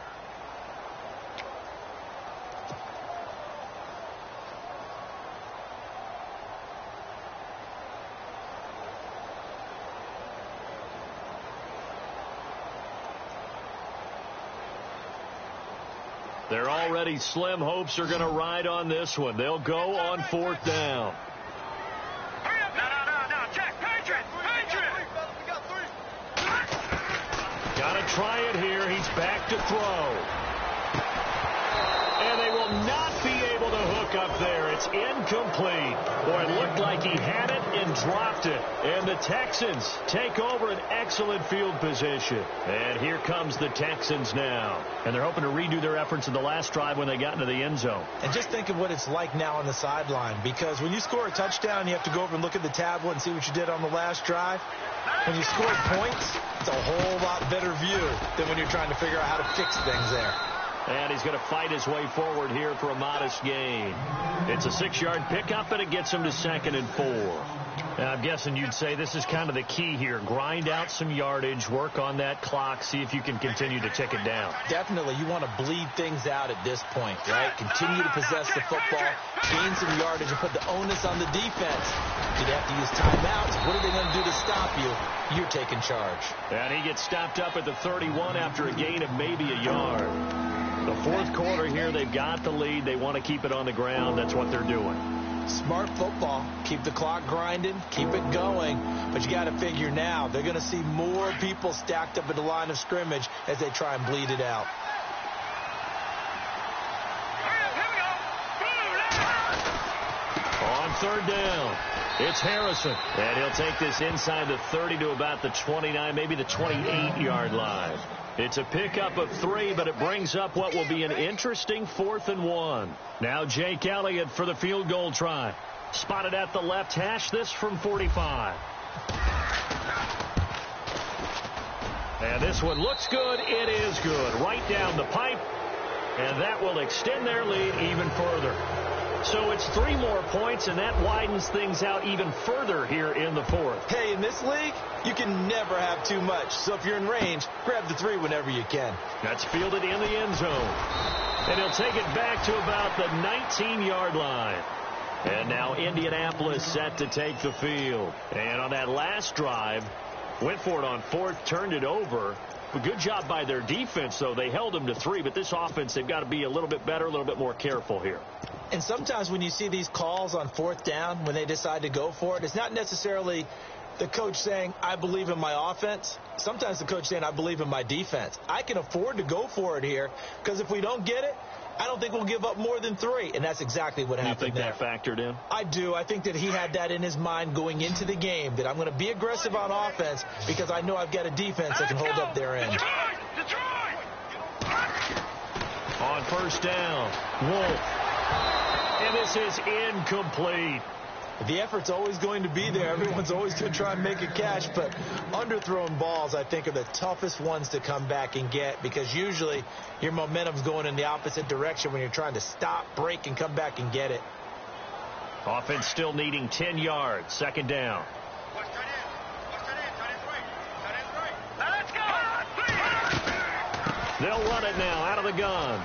Their already slim hopes are going to ride on this one. They'll go on 4th down. Try it here. He's back to throw. And they will not be able to hook up there. It's incomplete. Boy, it looked like he had it and dropped it. And the Texans take over an excellent field position. And here comes the Texans now. And they're hoping to redo their efforts in the last drive when they got into the end zone. And just think of what it's like now on the sideline. Because when you score a touchdown, you have to go over and look at the tablet and see what you did on the last drive. When you score points, it's a whole lot better view than when you're trying to figure out how to fix things there. And he's going to fight his way forward here for a modest gain. It's a 6-yard pickup, and it gets him to 2nd and 4. Now, I'm guessing you'd say this is kind of the key here. Grind out some yardage, work on that clock, see if you can continue to tick it down. Definitely. You want to bleed things out at this point, right? Continue to possess the football, gain some yardage, and put the onus on the defense. You'd have to use timeouts. What are they going to do to stop you? You're taking charge. And he gets stopped up at the 31 after a gain of maybe a yard. The 4th quarter here, they've got the lead. They want to keep it on the ground. That's what they're doing. Smart football. Keep the clock grinding. Keep it going. But you got to figure now, they're going to see more people stacked up at the line of scrimmage as they try and bleed it out. On 3rd down, it's Harrison. And he'll take this inside the 30 to about the 29, maybe the 28-yard line. It's a pickup of 3, but it brings up what will be an interesting 4th and 1. Now Jake Elliott for the field goal try. Spotted at the left hash, this from 45. And this one looks good. It is good. Right down the pipe. And that will extend their lead even further. So it's 3 more points, and that widens things out even further here in the 4th. Hey, in this league, you can never have too much. So if you're in range, grab the 3 whenever you can. That's fielded in the end zone. And he'll take it back to about the 19-yard line. And now Indianapolis set to take the field. And on that last drive, went for it on 4th, turned it over. A good job by their defense, though. They held them to 3, but this offense, they've got to be a little bit better, a little bit more careful here. And sometimes when you see these calls on 4th down, when they decide to go for it, it's not necessarily the coach saying, I believe in my offense. Sometimes the coach saying, I believe in my defense. I can afford to go for it here because if we don't get it, I don't think we'll give up more than 3. And that's exactly what happened there. You think that factored in? I do. I think that he had that in his mind going into the game, that I'm going to be aggressive on offense because I know I've got a defense that can hold up their end. On 1st down, Wolf. And this is incomplete. The effort's always going to be there. Everyone's always going to try and make a catch, but underthrown balls, I think, are the toughest ones to come back and get because usually your momentum's going in the opposite direction when you're trying to stop, break, and come back and get it. Offense still needing 10 yards. 2nd down. They'll run it now out of the gun.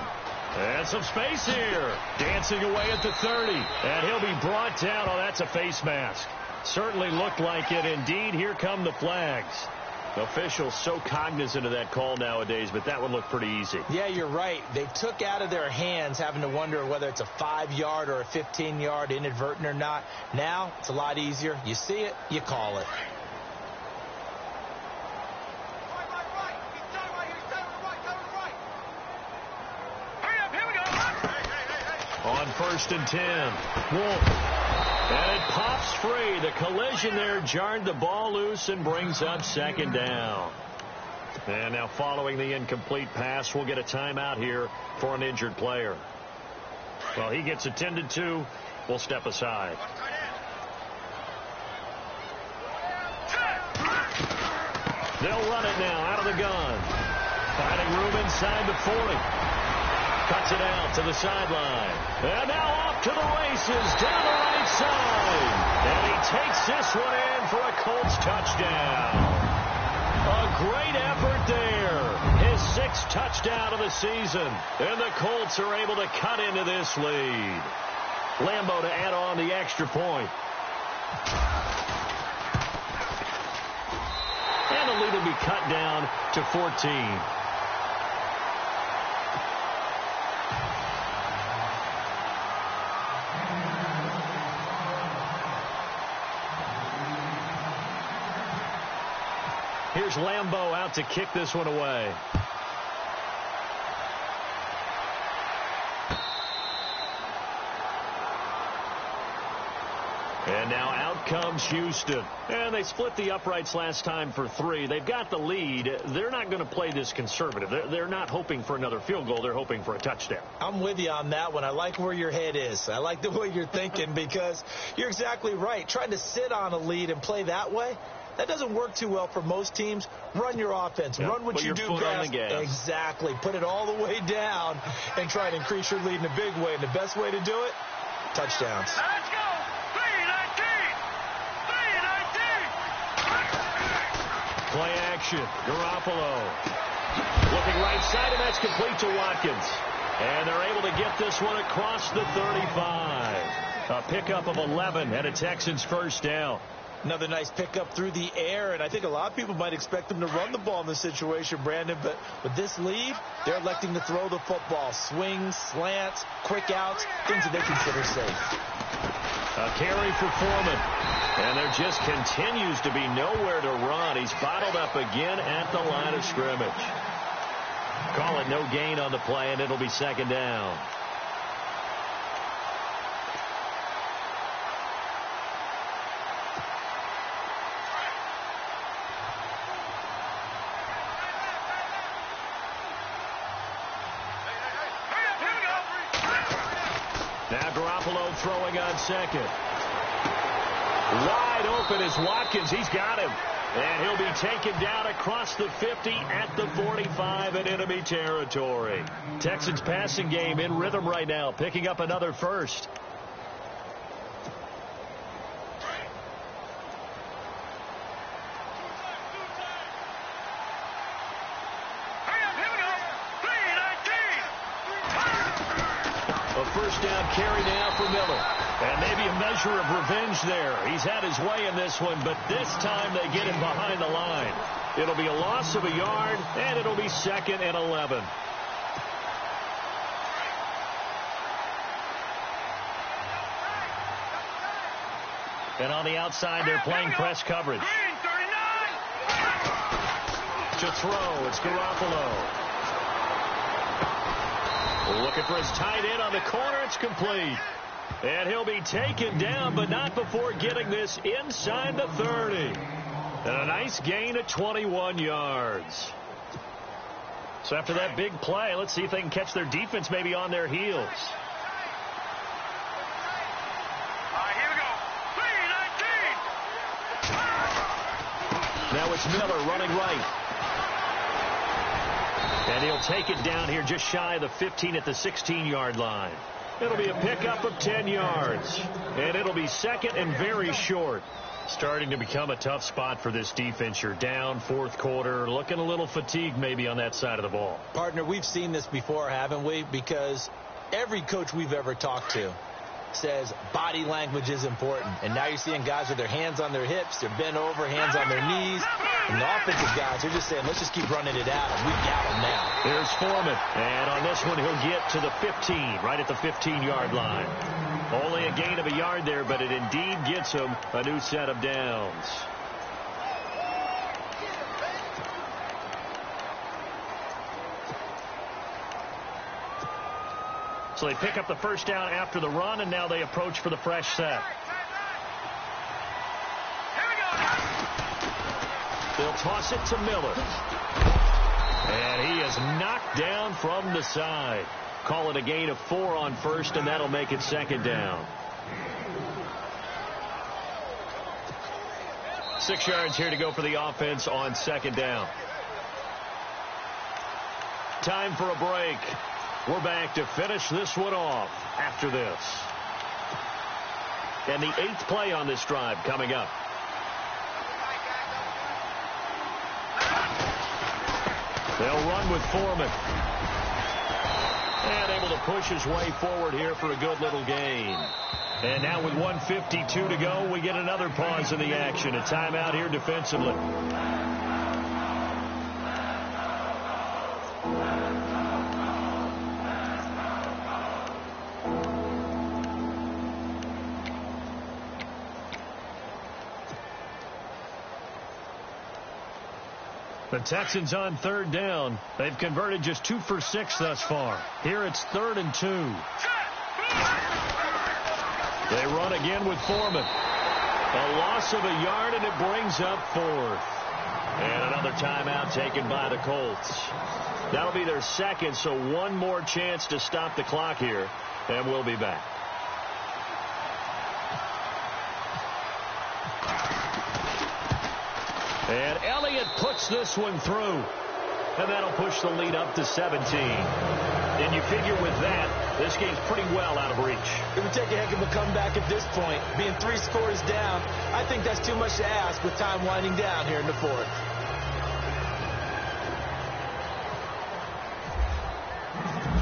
And some space here. Dancing away at the 30. And he'll be brought down. Oh, that's a face mask. Certainly looked like it. Indeed, here come the flags. Officials so cognizant of that call nowadays, but that would look pretty easy. Yeah, you're right. They took out of their hands having to wonder whether it's a 5-yard or a 15-yard inadvertent or not. Now, it's a lot easier. You see it, you call it. On 1st and 10. Wolf. And it pops free. The collision there jarred the ball loose and brings up 2nd down. And now following the incomplete pass, we'll get a timeout here for an injured player. Well, he gets attended to. We'll step aside. They'll run it now out of the gun. Finding room inside the 40. Cuts it out to the sideline. And now off to the races down the right side. And he takes this one in for a Colts touchdown. A great effort there. His 6th touchdown of the season. And the Colts are able to cut into this lead. Lambo to add on the extra point. And the lead will be cut down to 14. Here's Lambo out to kick this one away. And now out comes Houston. And they split the uprights last time for 3. They've got the lead. They're not going to play this conservative. They're not hoping for another field goal. They're hoping for a touchdown. I'm with you on that one. I like where your head is. I like the way you're thinking because you're exactly right. Trying to sit on a lead and play that way, that doesn't work too well for most teams. Run your offense. Yep. Run what Put you your do foot best. on the gas. Exactly. Put it all the way down and try to increase your lead in a big way. And the best way to do it, touchdowns. Let's go. 3-19. 3-19. Play action. Garoppolo. Looking right side, and that's complete to Watkins. And they're able to get this one across the 35. A pickup of 11 and a Texans 1st down. Another nice pickup through the air, and I think a lot of people might expect them to run the ball in this situation, Brandon, but with this lead, they're electing to throw the football. Swings, slants, quick outs, things that they consider safe. A carry for Foreman, and there just continues to be nowhere to run. He's bottled up again at the line of scrimmage. Call it no gain on the play, and it'll be 2nd down. Now Garoppolo throwing on 2nd. Wide open is Watkins. He's got him. And he'll be taken down across the 50 at the 45 in enemy territory. Texans passing game in rhythm right now, picking up another 1st. A 1st down carry now for Miller. And maybe a measure of revenge there. He's had his way in this one, but this time they get him behind the line. It'll be a loss of a yard, and it'll be 2nd and 11. And on the outside, they're playing press coverage. To throw, it's Garoppolo. Looking for his tight end on the corner. It's complete. And he'll be taken down, but not before getting this inside the 30. And a nice gain of 21 yards. So after that big play, let's see if they can catch their defense maybe on their heels. Here we go. 3-19. Now it's Miller running right. And he'll take it down here just shy of the 15 at the 16-yard line. It'll be a pickup of 10 yards. And it'll be 2nd and very short. Starting to become a tough spot for this defense. You're down fourth quarter, looking a little fatigued maybe on that side of the ball. Partner, we've seen this before, haven't we? Because every coach we've ever talked to says body language is important. And now you're seeing guys with their hands on their hips, they're bent over, hands on their knees. And the offensive guys are just saying, let's just keep running it out, and we got them now. Here's Foreman. And on this one, he'll get to the 15, right at the 15-yard line. Only a gain of a yard there, but it indeed gets him a new set of downs. So they pick up the first down after the run, and now they approach for the fresh set. They'll toss it to Miller. And he is knocked down from the side. Call it a gain of 4 on first, and that'll make it second down. 6 yards here to go for the offense on second down. Time for a break. We're back to finish this one off after this. And the 8th play on this drive coming up. They'll run with Foreman. And able to push his way forward here for a good little gain. And now with 1:52 to go, we get another pause in the action. A timeout here defensively. The Texans on third down. They've converted just 2 for 6 thus far. Here it's 3rd and 2. They run again with Foreman. A loss of a yard, and it brings up 4th. And another timeout taken by the Colts. That'll be their second, so one more chance to stop the clock here, and we'll be back. And Elliott puts this one through. And that'll push the lead up to 17. And you figure with that, this game's pretty well out of reach. It would take a heck of a comeback at this point. Being 3 scores down, I think that's too much to ask with time winding down here in the 4th.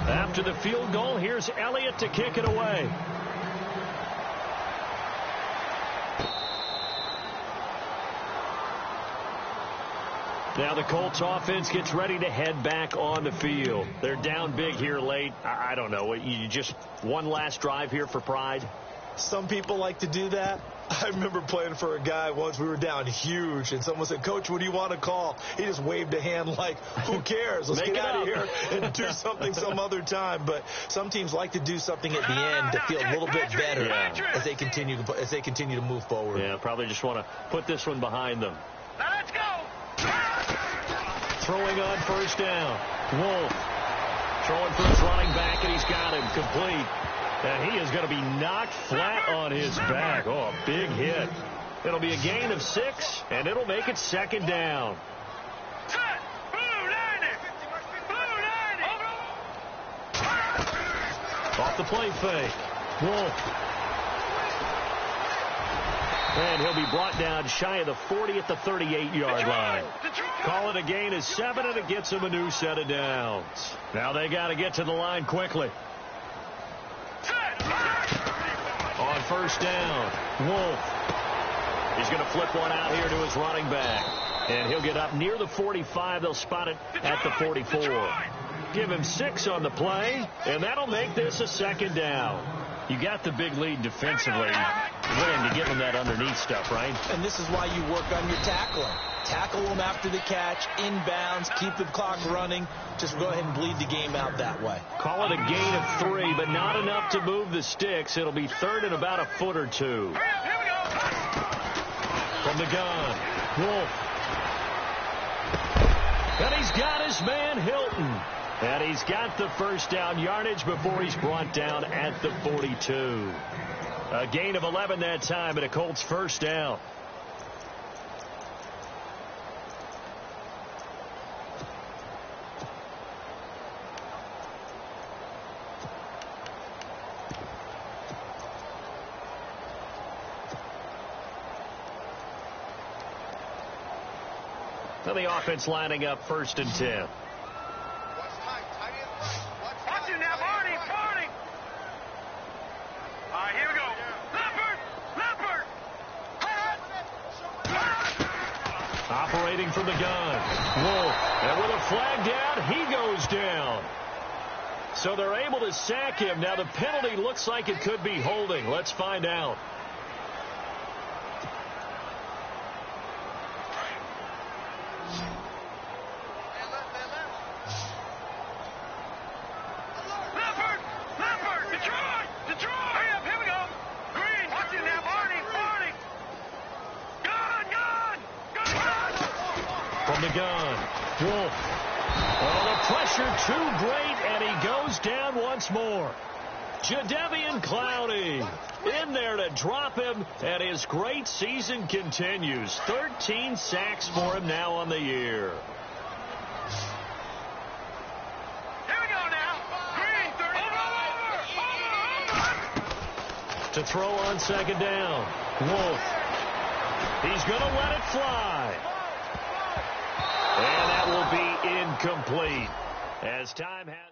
After the field goal, here's Elliott to kick it away. Now the Colts offense gets ready to head back on the field. They're down big here late. I don't know. You just one last drive here for pride? Some people like to do that. I remember playing for a guy once. We were down huge, and someone said, "Coach, what do you want to call?" He just waved a hand like, who cares? Let's get out of here and do something some other time. But some teams like to do something at the end to feel a little bit better as they continue to move forward. Yeah, probably just want to put this one behind them. Let's go. Throwing on first down. Wolf throwing for his running back, and he's got him complete. And he is going to be knocked flat on his back. Oh, a big hit. It'll be a gain of 6, and it'll make it second down. Off the play fake. Wolf. And he'll be brought down shy of the 40 at the 38-yard line. Call it a gain of 7, and it gets him a new set of downs. Now they got to get to the line quickly. On first down, Wolf. He's going to flip one out here to his running back. And he'll get up near the 45. They'll spot it at the 44. Give him 6 on the play, and that'll make this a second down. You got the big lead defensively. Willing to give him that underneath stuff, right? And this is why you work on your tackling. Tackle them after the catch, inbounds, keep the clock running. Just go ahead and bleed the game out that way. Call it a gain of 3, but not enough to move the sticks. It'll be 3rd and about a foot or 2. From the gun, Wolf. And he's got his man Hilton. And he's got the first down yardage before he's brought down at the 42. A gain of 11 that time, and a Colts first down. And the offense lining up 1st and 10. Watch it now, Barney. All right, here we go. Leopard. Operating from the gun. Wolf. And with a flag down, he goes down. So they're able to sack him. Now the penalty looks like it could be holding. Let's find out. Leopard. Detroit. Hurry up, here we go. Green. Watch it now, Barney. Gun. From the gun. Wolf. Oh, the pressure too great, and he goes down once more. Jadeveon Clowney in there to drop him, and his great season continues. 13 sacks for him now on the year. Here we go now. Green, 30. Over. To throw on 2nd down. Wolf. He's going to let it fly. And that will be incomplete as time has